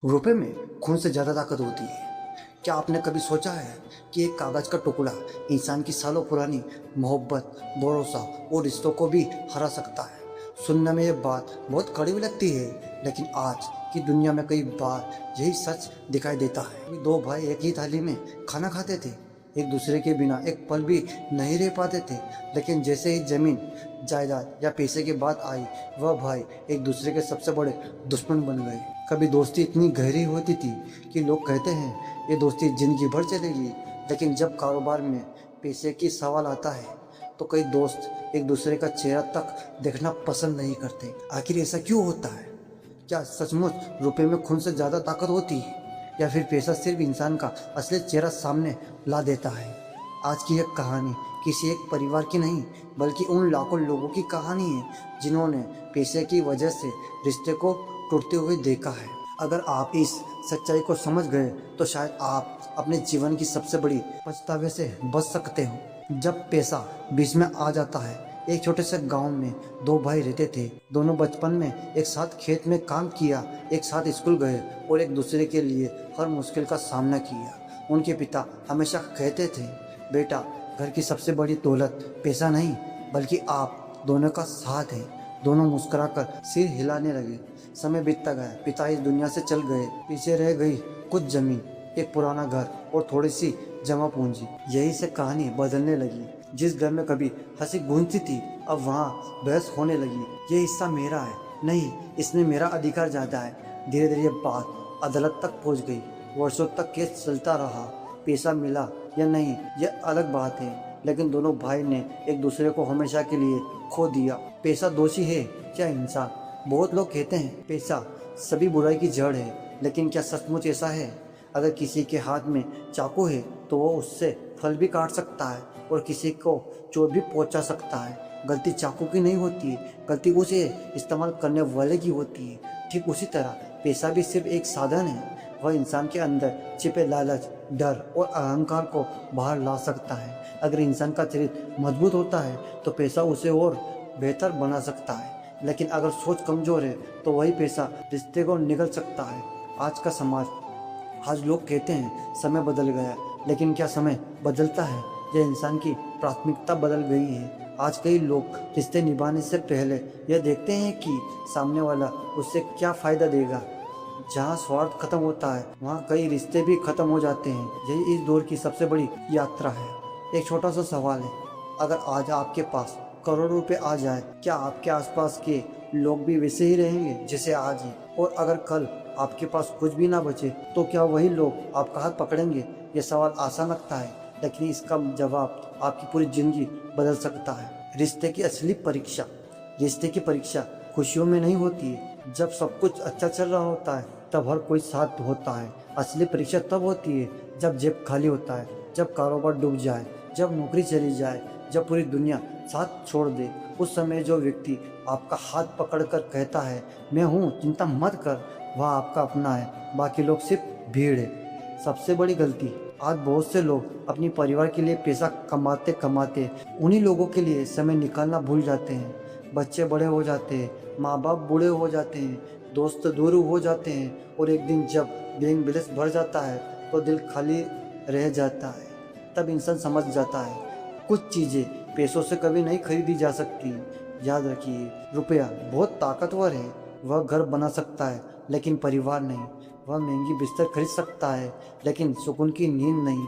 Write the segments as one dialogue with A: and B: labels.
A: रुपए में खून से ज़्यादा ताकत होती है। क्या आपने कभी सोचा है कि एक कागज़ का टुकड़ा इंसान की सालों पुरानी मोहब्बत, भरोसा और रिश्तों को भी हरा सकता है। सुनने में ये बात बहुत कड़वी लगती है, लेकिन आज की दुनिया में कई बार यही सच दिखाई देता है। दो भाई एक ही थाली में खाना खाते थे, एक दूसरे के बिना एक पल भी नहीं रह पाते थे, लेकिन जैसे ही ज़मीन, जायदाद या पैसे की बात आई, वह भाई एक दूसरे के सबसे बड़े दुश्मन बन गए। कभी दोस्ती इतनी गहरी होती थी कि लोग कहते हैं ये दोस्ती जिंदगी भर चलेगी, लेकिन जब कारोबार में पैसे की सवाल आता है तो कई दोस्त एक दूसरे का चेहरा तक देखना पसंद नहीं करते। आखिर ऐसा क्यों होता है? क्या सचमुच रुपए में खून से ज़्यादा ताकत होती है, या फिर पैसा सिर्फ इंसान का असली चेहरा सामने ला देता है? आज की यह कहानी किसी एक परिवार की नहीं, बल्कि उन लाखों लोगों की कहानी है जिन्होंने पैसे की वजह से रिश्ते को टूटते हुए देखा है। अगर आप इस सच्चाई को समझ गए तो शायद आप अपने जीवन की सबसे बड़ी पछतावे से बच सकते हो। जब पैसा बीच में आ जाता है। एक छोटे से गांव में दो भाई रहते थे। दोनों बचपन में एक साथ खेत में काम किया, एक साथ स्कूल गए और एक दूसरे के लिए हर मुश्किल का सामना किया। उनके पिता हमेशा कहते थे, बेटा, घर की सबसे बड़ी दौलत पैसा नहीं, बल्कि आप दोनों का साथ है। दोनों मुस्कुराकर सिर हिलाने लगे। समय बीतता गया। पिता इस दुनिया से चल गए। पीछे रह गई कुछ जमीन, एक पुराना घर और थोड़ी सी जमा पूंजी। यही से कहानी बदलने लगी। जिस घर में कभी हंसी गूंजती थी, अब वहाँ बहस होने लगी। ये हिस्सा मेरा है, नहीं, इसमें मेरा अधिकार ज्यादा है। धीरे धीरे ये बात अदालत तक पहुँच गई। वर्षों तक केस चलता रहा। पैसा मिला या नहीं यह अलग बात है, लेकिन दोनों भाई ने एक दूसरे को हमेशा के लिए खो दिया। पैसा दोषी है क्या इंसान? बहुत लोग कहते हैं पैसा सभी बुराई की जड़ है, लेकिन क्या सचमुच ऐसा है? अगर किसी के हाथ में चाकू है तो वो उससे फल भी काट सकता है और किसी को चोट भी पहुंचा सकता है। गलती चाकू की नहीं होती, गलती उसे इस्तेमाल करने वाले की होती है। ठीक उसी तरह पैसा भी सिर्फ एक साधन है। वह इंसान के अंदर छिपे लालच, डर और अहंकार को बाहर ला सकता है। अगर इंसान का चरित्र मजबूत होता है तो पैसा उसे और बेहतर बना सकता है, लेकिन अगर सोच कमजोर है तो वही पैसा रिश्ते को निगल सकता है। आज का समाज, आज लोग कहते हैं समय बदल गया, लेकिन क्या समय बदलता है या इंसान की प्राथमिकता बदल गई है? आज कई लोग रिश्ते निभाने से पहले यह देखते हैं कि सामने वाला उससे क्या फ़ायदा देगा। जहाँ स्वार्थ खत्म होता है वहाँ कई रिश्ते भी खत्म हो जाते हैं। यही इस दौर की सबसे बड़ी यात्रा है। एक छोटा सा सवाल है, अगर आज आपके पास करोड़ रुपए आ जाए, क्या आपके आसपास के लोग भी वैसे ही रहेंगे जैसे आज हैं? और अगर कल आपके पास कुछ भी ना बचे तो क्या वही लोग आपका हाथ पकड़ेंगे? यह सवाल आसान लगता है, लेकिन इसका जवाब आपकी पूरी जिंदगी बदल सकता है। रिश्ते की असली परीक्षा, रिश्ते की परीक्षा खुशियों में नहीं होती है। जब सब कुछ अच्छा चल रहा होता है तब हर कोई साथ होता है। असली परीक्षा तब होती है जब जेब खाली होता है, जब कारोबार डूब जाए, जब नौकरी चली जाए, जब पूरी दुनिया साथ छोड़ दे। उस समय जो व्यक्ति आपका हाथ पकड़कर कहता है, मैं हूँ, चिंता मत कर, वह आपका अपना है, बाकी लोग सिर्फ भीड़ है। सबसे बड़ी गलती, आज बहुत से लोग अपनी परिवार के लिए पैसा कमाते कमाते उन्हीं लोगों के लिए समय निकालना भूल जाते हैं। बच्चे बड़े हो जाते हैं, माँ बाप बूढ़े हो जाते हैं, दोस्त दूर हो जाते हैं, और एक दिन जब बैंक बैलेंस भर जाता है तो दिल खाली रह जाता है। तब इंसान समझ जाता है कुछ चीज़ें पैसों से कभी नहीं खरीदी जा सकती। याद रखिए, रुपया बहुत ताकतवर है। वह घर बना सकता है लेकिन परिवार नहीं। वह महंगी बिस्तर खरीद सकता है लेकिन सुकून की नींद नहीं।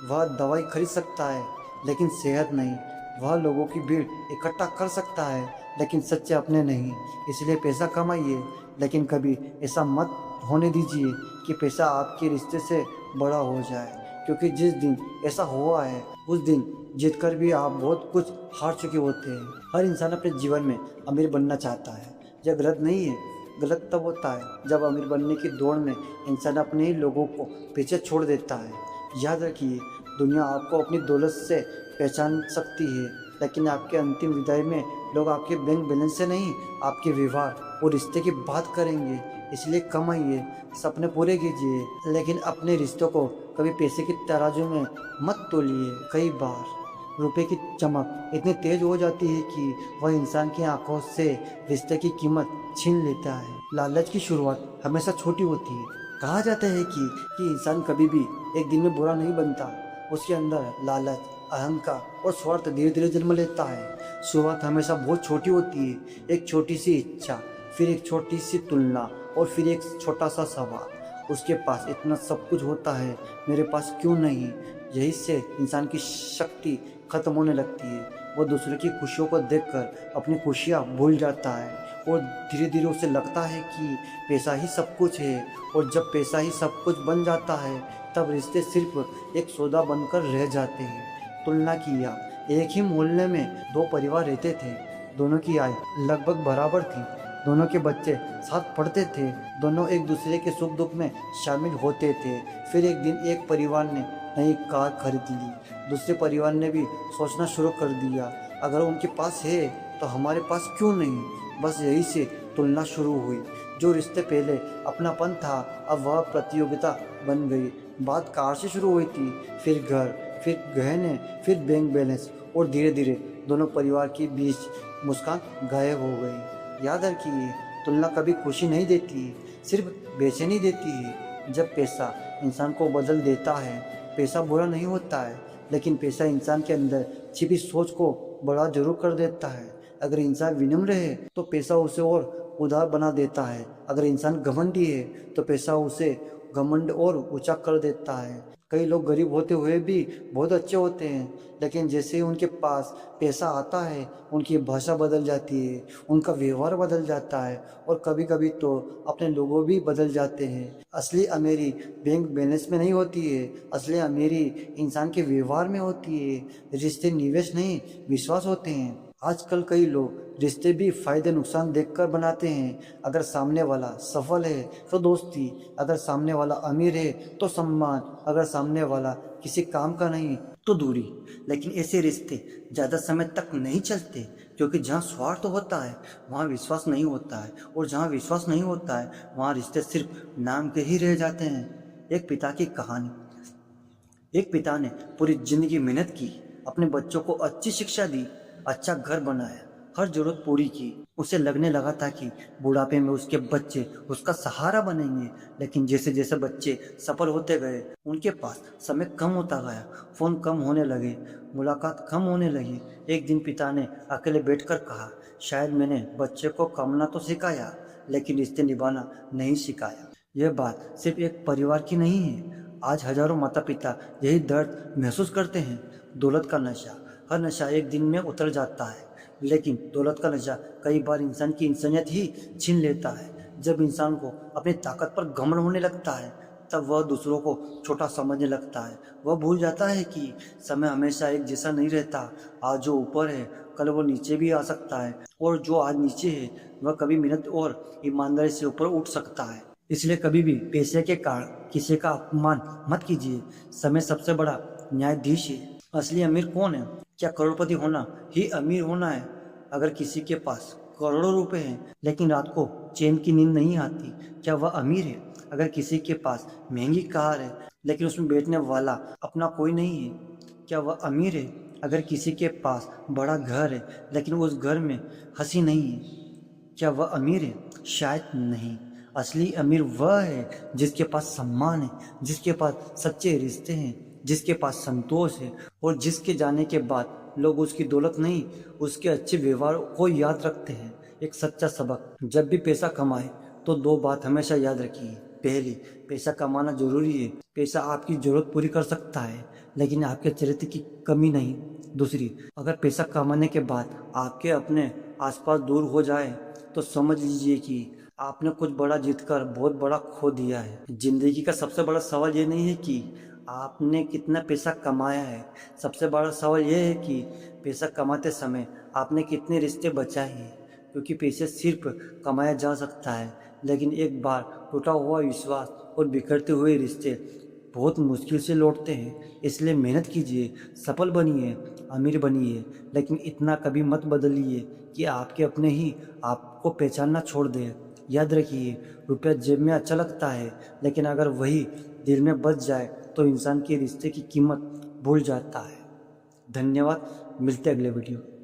A: वह दवाई खरीद सकता है लेकिन सेहत नहीं। वह लोगों की भीड़ इकट्ठा कर सकता है लेकिन सच्चे अपने नहीं। इसलिए पैसा कमाइए, लेकिन कभी ऐसा मत होने दीजिए कि पैसा आपके रिश्ते से बड़ा हो जाए, क्योंकि जिस दिन ऐसा हुआ है उस दिन जीतकर भी आप बहुत कुछ हार चुके होते हैं। हर इंसान अपने जीवन में अमीर बनना चाहता है। यह गलत नहीं है। गलत तब होता है जब अमीर बनने की दौड़ में इंसान अपने ही लोगों को पीछे छोड़ देता है। याद रखिए, दुनिया आपको अपनी दौलत से पहचान सकती है, लेकिन आपके अंतिम विदाई में लोग आपके बैंक बैलेंस से नहीं, आपके व्यवहार और रिश्ते की बात करेंगे। इसलिए कमाइए, सपने पूरे कीजिए, लेकिन अपने रिश्तों को कभी पैसे की तराजू में मत तोलिए। कई बार रुपए की चमक इतनी तेज हो जाती है कि वह इंसान की आंखों से रिश्ते की कीमत छीन लेता है। लालच की शुरुआत हमेशा छोटी होती है, कहा जाता है कि इंसान कभी भी एक दिन में बुरा नहीं बनता। उसके अंदर लालच, अहंकार और स्वार्थ धीरे धीरे जन्म लेता है। शुरुआत हमेशा बहुत छोटी होती है, एक छोटी सी इच्छा, फिर एक छोटी सी तुलना और फिर एक छोटा सा सवाल। उसके पास इतना सब कुछ होता है, मेरे पास क्यों नहीं? यही से इंसान की शक्ति खत्म होने लगती है। वो दूसरे की खुशियों को देखकर अपनी खुशियाँ भूल जाता है और धीरे धीरे उसे लगता है कि पैसा ही सब कुछ है। और जब पैसा ही सब कुछ बन जाता है तब रिश्ते सिर्फ एक सौदा बनकर रह जाते हैं। तुलना किया, एक ही मोहल्ले में दो परिवार रहते थे। दोनों की आय लगभग बराबर थी, दोनों के बच्चे साथ पढ़ते थे, दोनों एक दूसरे के सुख दुख में शामिल होते थे। फिर एक दिन एक परिवार ने नई कार खरीद ली, दूसरे परिवार ने भी सोचना शुरू कर दिया, अगर उनके पास है तो हमारे पास क्यों नहीं? बस यही से तुलना शुरू हुई। जो रिश्ते पहले अपनापन था अब वह प्रतियोगिता बन गई। बात कार से शुरू हुई थी, फिर घर, फिर गहने, फिर बैंक बैलेंस और धीरे धीरे दोनों परिवार के बीच मुस्कान गायब हो गई। याद रखिए, तुलना कभी खुशी नहीं देती, सिर्फ बेचैनी देती है। जब पैसा इंसान को बदल देता है, पैसा बुरा नहीं होता है, लेकिन पैसा इंसान के अंदर छिपी सोच को बड़ा जरूर कर देता है। अगर इंसान विनम्र है तो पैसा उसे और उदार बना देता है। अगर इंसान घमंडी है तो पैसा उसे घमंड और ऊंचा कर देता है। कई लोग गरीब होते हुए भी बहुत अच्छे होते हैं, लेकिन जैसे ही उनके पास पैसा आता है उनकी भाषा बदल जाती है, उनका व्यवहार बदल जाता है और कभी कभी तो अपने लोगों भी बदल जाते हैं। असली अमीरी बैंक बैलेंस में नहीं होती है, असली अमीरी इंसान के व्यवहार में होती है। रिश्ते निवेश नहीं, विश्वास होते हैं। आजकल कई लोग रिश्ते भी फायदे नुकसान देखकर बनाते हैं। अगर सामने वाला सफल है तो दोस्ती, अगर सामने वाला अमीर है तो सम्मान, अगर सामने वाला किसी काम का नहीं तो दूरी। लेकिन ऐसे रिश्ते ज़्यादा समय तक नहीं चलते, क्योंकि जहाँ स्वार्थ होता है वहाँ विश्वास नहीं होता है, और जहाँ विश्वास नहीं होता है वहाँ रिश्ते सिर्फ नाम के ही रह जाते हैं। एक पिता की कहानी। एक पिता ने पूरी जिंदगी मेहनत की, अपने बच्चों को अच्छी शिक्षा दी, अच्छा घर बनाया, हर जरूरत पूरी की। उसे लगने लगा था कि बुढ़ापे में उसके बच्चे उसका सहारा बनेंगे। लेकिन जैसे जैसे बच्चे सफल होते गए उनके पास समय कम होता गया, फोन कम होने लगे, मुलाकात कम होने लगी। एक दिन पिता ने अकेले बैठकर कहा, शायद मैंने बच्चे को कमाना तो सिखाया लेकिन रिश्ते निभाना नहीं सिखाया। यह बात सिर्फ एक परिवार की नहीं है, आज हजारों माता पिता यही दर्द महसूस करते हैं। दौलत का नशा, हर नशा एक दिन में उतर जाता है, लेकिन दौलत का नशा कई बार इंसान की इंसानियत ही छीन लेता है। जब इंसान को अपनी ताकत पर घमंड होने लगता है तब वह दूसरों को छोटा समझने लगता है। वह भूल जाता है कि समय हमेशा एक जैसा नहीं रहता। आज जो ऊपर है कल वो नीचे भी आ सकता है, और जो आज नीचे है वह कभी मेहनत और ईमानदारी से ऊपर उठ सकता है। इसलिए कभी भी पैसे के कारण किसी का अपमान मत कीजिए। समय सबसे बड़ा न्यायाधीश है। असली अमीर कौन है? क्या करोड़पति होना ही अमीर होना है? अगर किसी के पास करोड़ों रुपए हैं लेकिन रात को चैन की नींद नहीं आती, क्या वह अमीर है? अगर किसी के पास महंगी कार है लेकिन उसमें बैठने वाला अपना कोई नहीं है, क्या वह अमीर है? अगर किसी के पास बड़ा घर है लेकिन उस घर में हंसी नहीं है, क्या वह अमीर है? शायद नहीं। असली अमीर वह है जिसके पास सम्मान है, जिसके पास सच्चे रिश्ते हैं, जिसके पास संतोष है, और जिसके जाने के बाद लोग उसकी दौलत नहीं उसके अच्छे व्यवहार को याद रखते हैं। एक सच्चा सबक, जब भी पैसा कमाए तो दो बात हमेशा याद रखिए। पहली, पैसा कमाना जरूरी है, पैसा आपकी जरूरत पूरी कर सकता है लेकिन आपके चरित्र की कमी नहीं। दूसरी, अगर पैसा कमाने के बाद आपके अपने आसपास दूर हो जाए तो समझ लीजिए कि आपने कुछ बड़ा जीतकर बहुत बड़ा खो दिया है। जिंदगी का सबसे बड़ा सवाल ये नहीं है कि आपने कितना पैसा कमाया है, सबसे बड़ा सवाल यह है कि पैसा कमाते समय आपने कितने रिश्ते बचाए हैं। क्योंकि पैसे सिर्फ कमाया जा सकता है, लेकिन एक बार टूटा हुआ विश्वास और बिखरते हुए रिश्ते बहुत मुश्किल से लौटते हैं। इसलिए मेहनत कीजिए, सफल बनिए, अमीर बनिए, लेकिन इतना कभी मत बदलिए कि आपके अपने ही आपको पहचानना छोड़ दें। याद रखिए, रुपया जेब में अच्छा लगता है लेकिन अगर वही दिल में बच जाए तो इंसान के रिश्ते की कीमत भूल जाता है। धन्यवाद, मिलते अगले वीडियो।